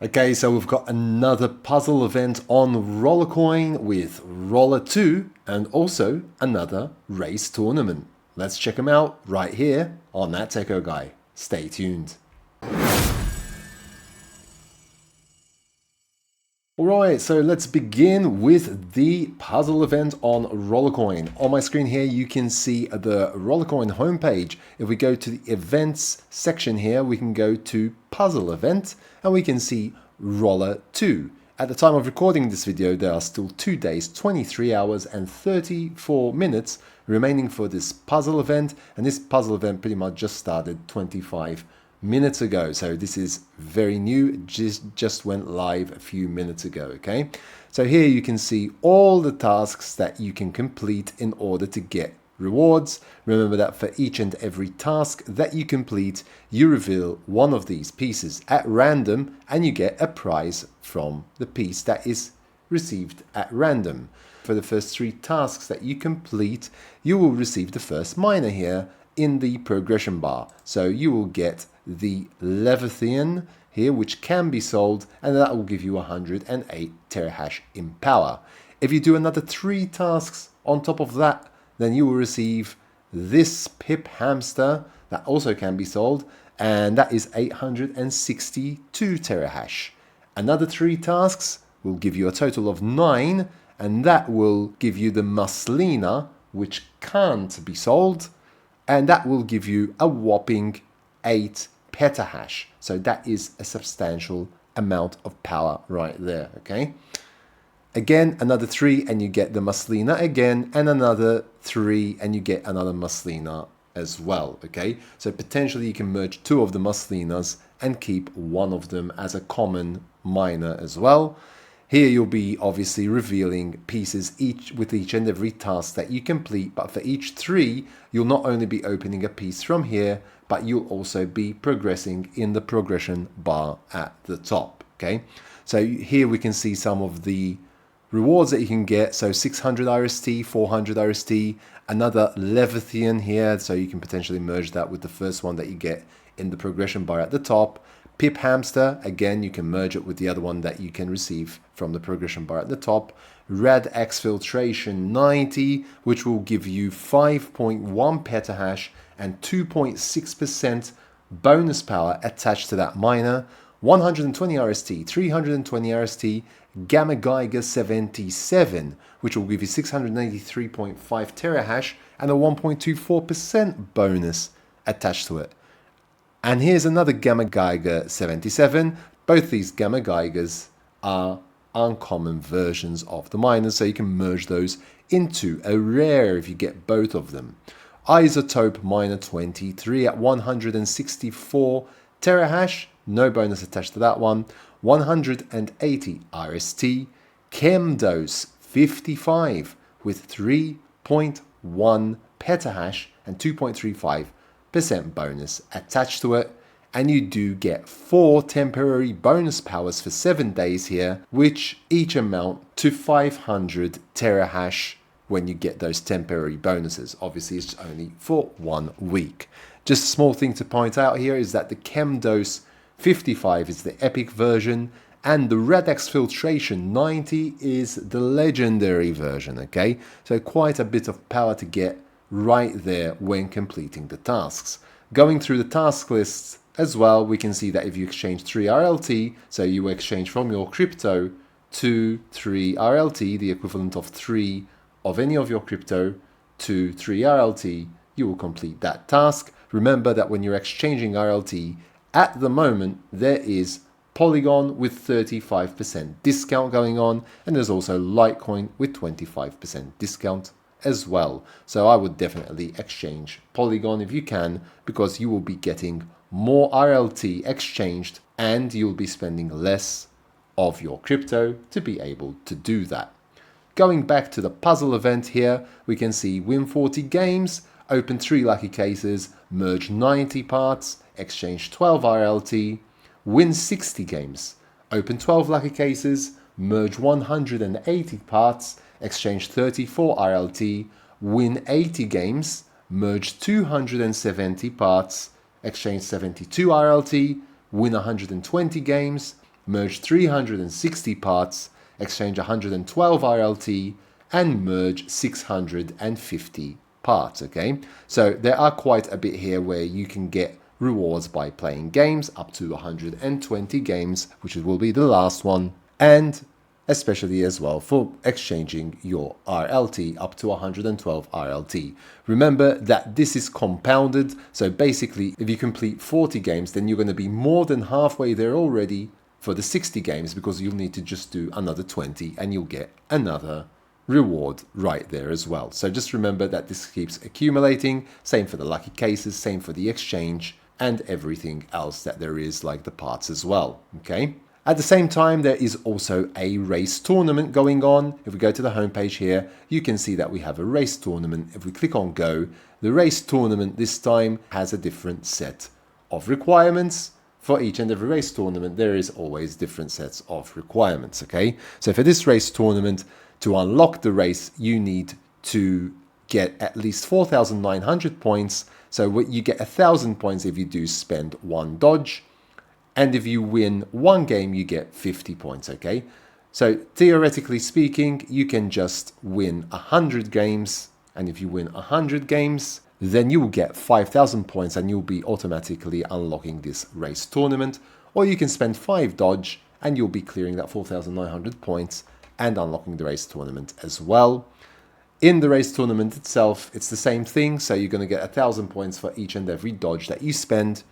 Okay, so we've got another puzzle event on Rollercoin with Roller 2 and also another race tournament. Let's check them out right here on That Techo guy. Stay tuned. Alright, so let's begin with the puzzle event on Rollercoin. On my screen here, you can see the Rollercoin homepage. If we go to the events section here, we can go to puzzle event and we can see Roller 2. At the time of recording this video, there are still 2 days, 23 hours and 34 minutes remaining for this puzzle event. And this puzzle event pretty much just started 25 minutes ago, so this is very new. Just went live a few minutes ago. Okay, so here you can see all the tasks that you can complete in order to get rewards. Remember that for each and every task that you complete, you reveal one of these pieces at random and you get a prize from the piece that is received at random. For the first 3 tasks that you complete, you will receive the first miner here in the progression bar. So you will get the Leviathan here, which can be sold, and that will give you 108 terahash in power. If you do another 3 tasks on top of that, then you will receive this pip hamster that also can be sold, and that is 862 terahash. Another 3 tasks will give you a total of 9, and that will give you the Muslina, which can't be sold, and that will give you a whopping 8 petahash. So that is a substantial amount of power right there. Okay. Again, another 3 and you get the Muslina again, and another 3 and you get another Muslina as well. Okay. So potentially you can merge 2 of the Muslinas and keep one of them as a common miner as well. Here you'll be obviously revealing pieces with each and every task that you complete, but for each 3, you'll not only be opening a piece from here, but you'll also be progressing in the progression bar at the top. Okay, so here we can see some of the rewards that you can get. So 600 RST, 400 RST, another Leviathan here, so you can potentially merge that with the first one that you get in the progression bar at the top. Pip hamster, again, you can merge it with the other one that you can receive from the progression bar at the top. Red exfiltration 90, which will give you 5.1 petahash and 2.6% bonus power attached to that miner. 120 RST, 320 RST, Gamma Geiger 77, which will give you 683.5 terahash and a 1.24% bonus attached to it. And here's another Gamma Geiger 77. Both these Gamma Geigers are uncommon versions of the miners, so you can merge those into a rare if you get both of them. Isotope Miner 23 at 164 terahash, no bonus attached to that one. 180 RST. Chemdose 55 with 3.1 petahash and 2.35% bonus attached to it, and you do get 4 temporary bonus powers for 7 days here, which each amount to 500 terahash when you get those temporary bonuses. Obviously it's only for 1 week. Just a small thing to point out here is that the Chemdose 55 is the epic version, and the Red exfiltration 90 is the legendary version. Okay, so quite a bit of power to get right there when completing the tasks. Going through the task lists as well, we can see that if you exchange 3 R.O.L.L.E.R, so you exchange from your crypto to 3 R.O.L.L.E.R, the equivalent of 3 of any of your crypto to 3 R.O.L.L.E.R, you will complete that task. Remember that when you're exchanging R.O.L.L.E.R, at the moment there is Polygon with 35% discount going on, and there's also Litecoin with 25% discount as well. So I would definitely exchange Polygon if you can, because you will be getting more R.O.L.L.E.R exchanged and you'll be spending less of your crypto to be able to do that. Going back to the puzzle event here, we can see win 40 games, open 3 lucky cases, merge 90 parts, exchange 12 R.O.L.L.E.R, win 60 games, open 12 lucky cases, merge 180 parts, exchange 34 R.O.L.L.E.R, win 80 games, merge 270 parts, exchange 72 R.O.L.L.E.R, win 120 games, merge 360 parts, exchange 112 RLT, and merge 650 parts, okay? So there are quite a bit here where you can get rewards by playing games, up to 120 games, which will be the last one, and especially as well for exchanging your RLT up to 112 RLT. Remember that this is compounded, so basically if you complete 40 games, then you're going to be more than halfway there already for the 60 games, because you'll need to just do another 20 and you'll get another reward right there as well. So just remember that this keeps accumulating. Same for the lucky cases, same for the exchange, and everything else that there is, like the parts as well, okay? At the same time, there is also a race tournament going on. If we go to the homepage here, you can see that we have a race tournament. If we click on go, the race tournament this time has a different set of requirements. For each and every race tournament, there is always different sets of requirements, okay? So for this race tournament, to unlock the race, you need to get at least 4,900 points. So you get 1,000 points if you do spend one dodge. And if you win one game, you get 50 points, okay? So theoretically speaking, you can just win 100 games. And if you win 100 games, then you will get 5,000 points and you'll be automatically unlocking this race tournament. Or you can spend 5 dodge and you'll be clearing that 4,900 points and unlocking the race tournament as well. In the race tournament itself, it's the same thing. So you're going to get 1,000 points for each and every dodge that you spend.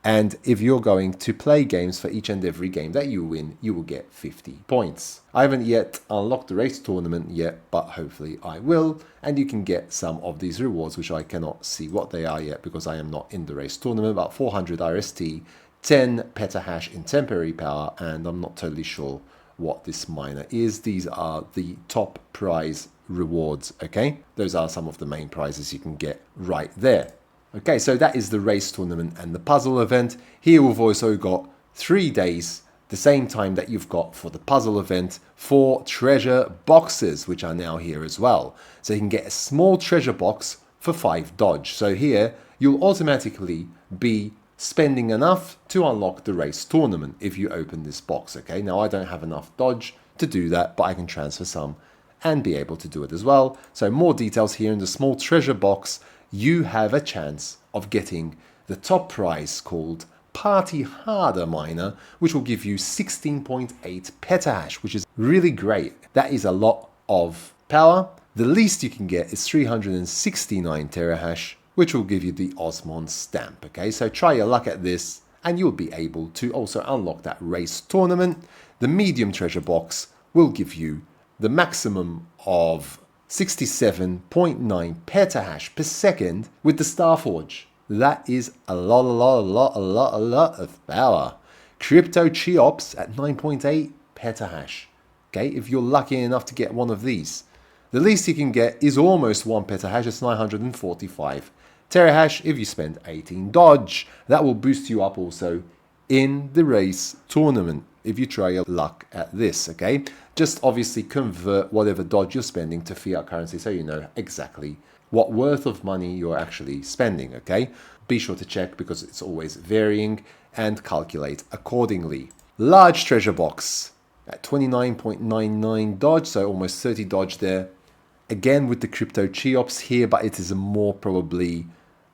And if you're going to play games, for each and every game that you win, you will get 50 points. I haven't yet unlocked the race tournament yet, but hopefully I will. And you can get some of these rewards, which I cannot see what they are yet because I am not in the race tournament. About 400 RST, 10 petahash in temporary power, and I'm not totally sure what this miner is. These are the top prize rewards, okay? Those are some of the main prizes you can get right there. Okay, so that is the race tournament and the puzzle event. Here we've also got 3 days, the same time that you've got for the puzzle event, for treasure boxes, which are now here as well. So you can get a small treasure box for 5 dodge. So here you'll automatically be spending enough to unlock the race tournament if you open this box, okay? Now I don't have enough dodge to do that, but I can transfer some and be able to do it as well. So more details here in the small treasure box. You have a chance of getting the top prize called Party Harder Miner, which will give you 16.8 petahash, which is really great. That is a lot of power. The least you can get is 369 terahash, which will give you the Osmond stamp, okay? So try your luck at this and you'll be able to also unlock that race tournament. The medium treasure box will give you the maximum of 67.9 petahash per second with the Starforge. That is a lot of power. Crypto Cheops at 9.8 petahash. Okay, if you're lucky enough to get one of these. The least you can get is almost 1 petahash, it's 945 terahash if you spend 18 dodge. That will boost you up also in the race tournament if you try your luck at this, okay? Just obviously convert whatever dodge you're spending to fiat currency so you know exactly what worth of money you're actually spending, okay? Be sure to check because it's always varying and calculate accordingly. Large treasure box at 29.99 dodge, so almost 30 dodge there. Again with the crypto Cheops here, but it is a more probably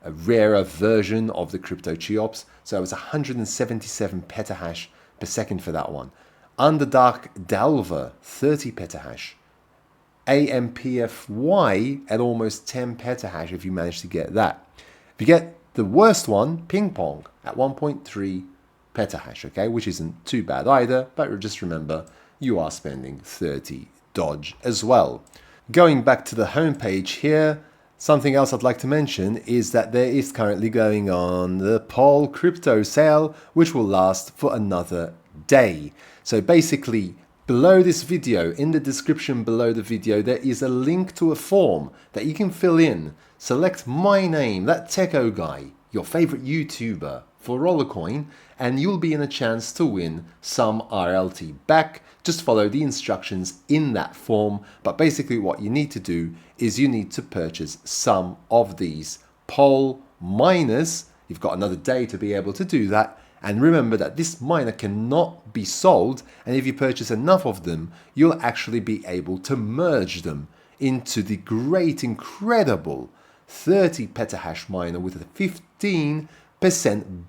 a rarer version of the crypto Cheops. So it was 177 petahash per second for that one. Underdark Delver, 30 petahash. AMPFY at almost 10 petahash if you manage to get that. If you get the worst one, Ping Pong, at 1.3 petahash, okay, which isn't too bad either, but just remember you are spending 30 dodge as well. Going back to the homepage here, something else I'd like to mention is that there is currently going on the R.O.L.L.E.R crypto sale, which will last for another day. So basically, below this video, in the description below the video, there is a link to a form that you can fill in. Select my name, That Techo guy, your favorite YouTuber, for Rollercoin, and you'll be in a chance to win some RLT back. Just follow the instructions in that form. But basically what you need to do is you need to purchase some of these R.O.L.L.E.R miners. You've got another day to be able to do that. And remember that this miner cannot be sold, and if you purchase enough of them, you'll actually be able to merge them into the great, incredible 30 petahash miner with a 15%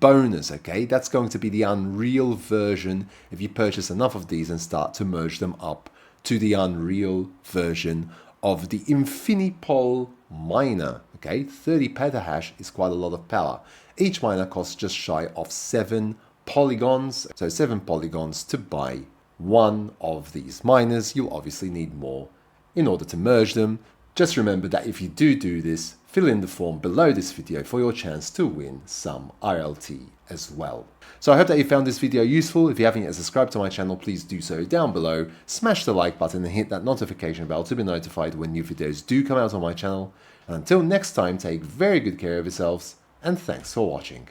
bonus, okay? That's going to be the Unreal version if you purchase enough of these and start to merge them up to the Unreal version of the Infinipol miner, okay? 30 petahash is quite a lot of power. Each miner costs just shy of 7 polygons, so 7 polygons to buy one of these miners. You'll obviously need more in order to merge them. Just remember that if you do this, fill in the form below this video for your chance to win some R.O.L.L.E.R as well. So I hope that you found this video useful. If you haven't yet subscribed to my channel, please do so down below. Smash the like button and hit that notification bell to be notified when new videos do come out on my channel. And until next time, take very good care of yourselves, and thanks for watching.